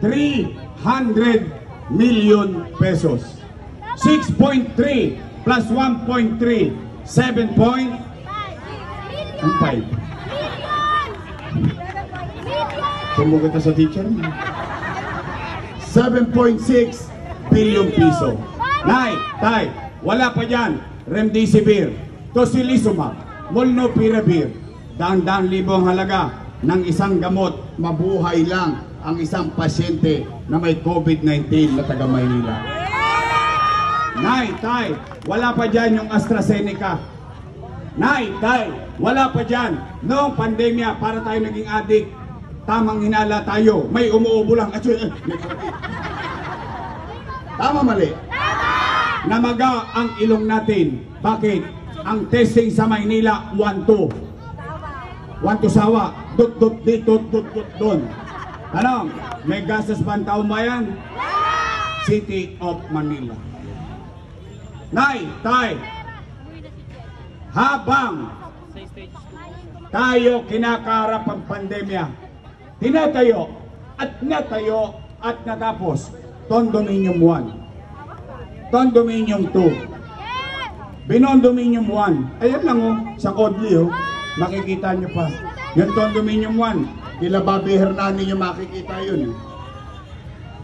300 million pesos. 6.3 plus 1.3, 7.5. Sumbong kita sa teacher. 7.6 billion piso. Nay, tay, wala pa dyan. Remdesivir, tocilizumab, molnupiravir. Daan-daan libo ang halaga ng isang gamot. Mabuhay lang ang isang pasyente na may COVID-19 na taga Maynila. Nay, tay, wala pa dyan yung AstraZeneca. Nay, tay, wala pa dyan. Noong pandemya, para tayo naging adik, tamang hinala tayo, may umuubo lang. Tama, mali? Namaga ang ilong natin. Bakit? Ang testing sa Maynila, 1-2. 1-2 sawa. Dut-dut dito, dut-dut doon. Ano? May gastos ba ang taong bayan? City of Manila. Nay, tay, habang tayo kinakaharap ang pandemya, tinatayo at natayo at natapos Condominium 1, Condominium 2, Binondominium 1. Ayan lang oh, sa Kodli oh, makikita nyo pa. Yung Condominium 1, kila Bobby Hernani nyo makikita yun.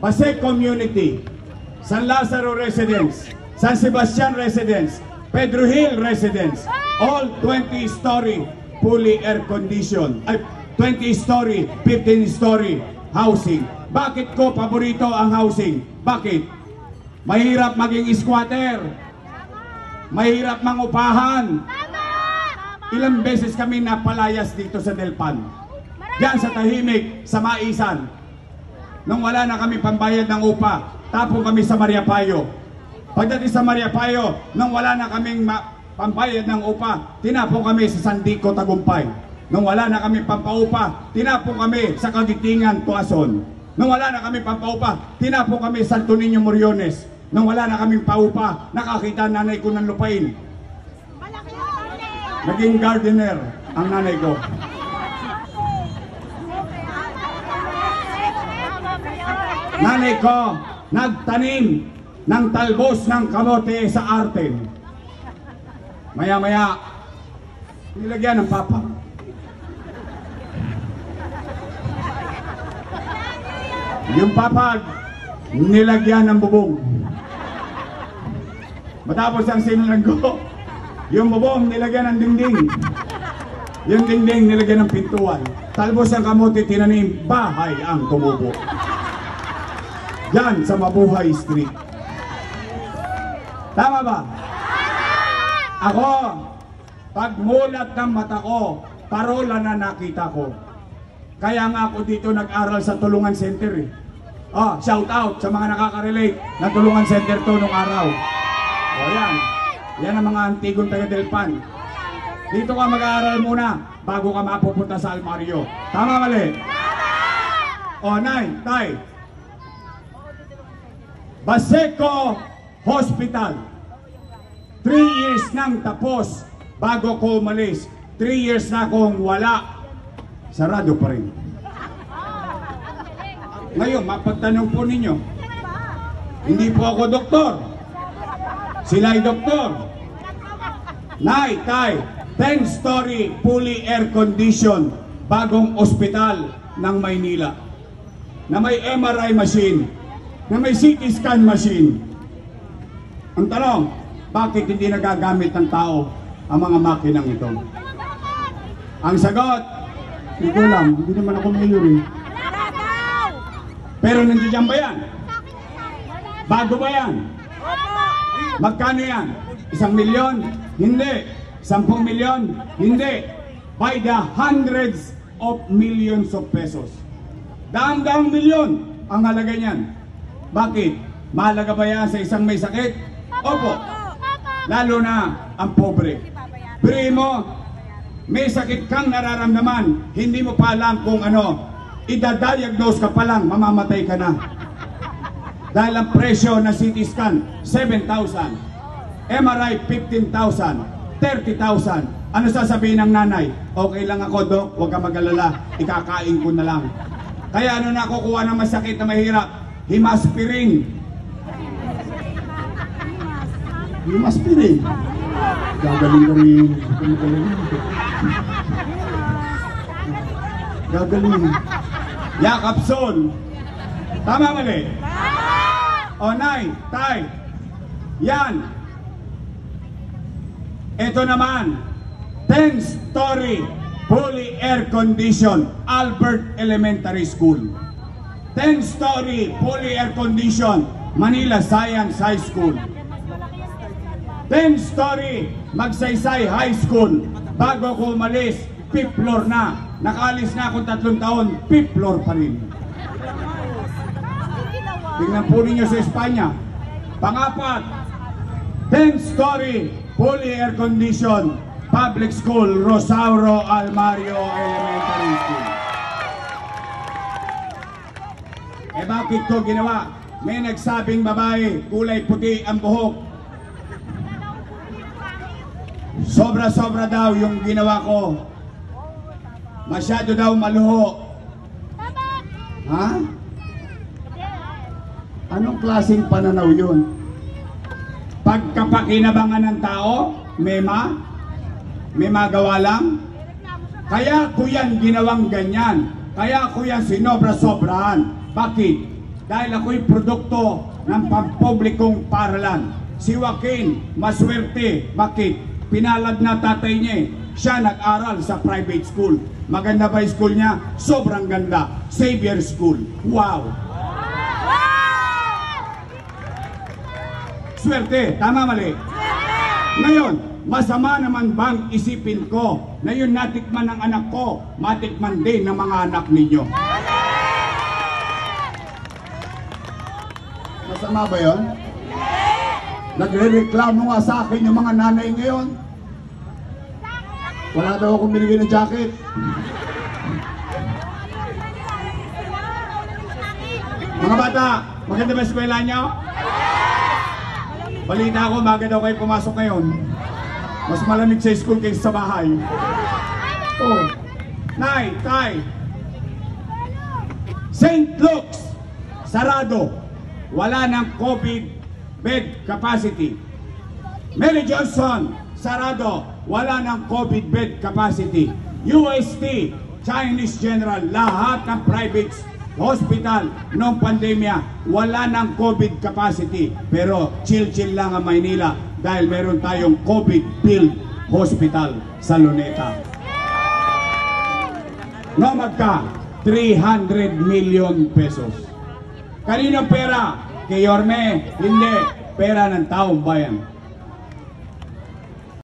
Pasay Community, San Lazaro Residence, San Sebastian Residence, Pedro Hill Residence, all 20-story fully air-conditioned, 20-story, 15-story housing. Bakit ko paborito ang housing? Bakit? Mahirap maging squatter. Mahirap mangupahan. Ilang beses kami napalayas dito sa Delpan. Diyan sa tahimik, sa Maisan. Nung wala na kami pambayad ng upa, tapong kami sa Mariapayo. Pagdating sa Mariapayo, nung wala na kaming pambayad ng upa, tinapong kami sa Sandico, Tagumpay. Nung wala na kami pampaupa, tinapong kami sa Kagitingan, Tuason. Nung wala na kami pampaupa, tinapong kami sa Santo Niño, Moriones. Nung wala na kaming paupa, nakakita nanay ko ng lupain. Naging gardener ang nanay ko. Nanay ko nagtanim ng talbos ng kamote sa Arten. Maya-maya, nilagyan ng papa. Yung papag, nilagyan ng bubong. Matapos ang sinulanggo, yung bubong nilagyan ng dingding. Yung dingding nilagyan ng pintuan. Talbos ang kamote, tinanim, bahay ang tumubo. Yan sa Mabuhay Street. Tama ba? Ako, pagmulat ng mata ko, parola na nakita ko. Kaya nga ako dito nag-aral sa Tulungan Center eh. Oh, shout out sa mga nakaka-relate na Tulungan Center to nung araw. O yan. Yan ang mga antigong taga Delpan. Dito ka mag-aaral muna bago ka mapupunta sa Almario. Tama, mali? O, nay, tay. Baseco Hospital. 3 years nang tapos bago ko umalis. 3 years na akong wala. Sarado pa rin. Ngayon, mapagtanong po ninyo, hindi po ako doktor. Sila'y doktor. Nay, tay, 10-story fully air-conditioned bagong ospital ng Maynila na may MRI machine, na may CT scan machine. Ang tanong, bakit hindi nagagamit ng tao ang mga makinang ito? Ang sagot, hindi ko alam, hindi naman ako mayor eh. Pero nandiyan ba yan? Bago ba yan? Magkano yan? 1 milyon? Hindi. 10 milyon? Hindi. By the hundreds of millions of pesos. Daang-daang milyon ang halaga niyan. Bakit? Mahalaga ba yan sa isang may sakit? Opo. Lalo na ang pobre. Primo, may sakit kang nararamdaman, hindi mo pa alam kung ano, idadiagnose ka pa lang, mamamatay ka na. Dahil ang presyo na CT scan, 7,000. MRI, 15,000. 30,000. Ano sasabihin ng nanay? Okay lang ako, Dok, huwag ka mag-alala, ikakain ko na lang. Kaya ano nakukuha ng masakit na mahirap? Himaspirin. Himaspirin. Gagaling ka rin. Gagaling. Yakapson. Tama mali? O nay, tay. Yan. Ito naman. 10-story fully air-conditioned Albert Elementary School. 10-story fully air-conditioned Manila Science High School. 10-story Magsaysay High School. Bago ko umalis, 5th floor na. Nakaalis na akong 3 taon, 5th floor pa rin. Tingnan po ninyo sa Espanya. Pangapat, 10-story fully air-conditioned public school, Rosauro Almario Elementary School. Eh bakit ko ginawa? May nagsabing babae, kulay puti ang buhok. Sobra-sobra daw yung ginawa ko. Masyado daw maluho. Ha? Anong klaseng pananaw yun? Pagkapakinabangan ng tao, may magawa lang. Kaya ko yan ginawang ganyan. Kaya ko yan sinobra-sobrahan. Bakit? Dahil ako'y produkto ng pampublikong paralan. Si Joaquin, maswerte. Bakit? Pinalad na tatay niya. Siya nag-aral sa private school. Maganda ba yung school niya? Sobrang ganda. Xavier School. Wow! Swerte. Tama mali? Ngayon, masama naman bang isipin ko na yun natikman ng anak ko, matikman din ng mga anak ninyo? Masama ba yun? Nagre-reklamo nga sa akin yung mga nanay ngayon. Wala daw akong binigay ng jacket. Mga bata, maganda ba eskwela nyo? Balita ko, baga daw kayo pumasok ngayon. Mas malamig sa school kaysa sa bahay. Oh, nay, tay. St. Luke's, sarado. Wala ng COVID bed capacity. Mary Johnson, sarado. Wala ng COVID bed capacity. UST, Chinese General, lahat ng private hospital noong pandemya, wala ng COVID capacity. Pero chill-chill lang ang Maynila dahil meron tayong COVID-filled hospital sa Luneta. No, magka 300 million pesos. Kanino pera? Kay Yorme? Hindi. Pera ng taong bayan.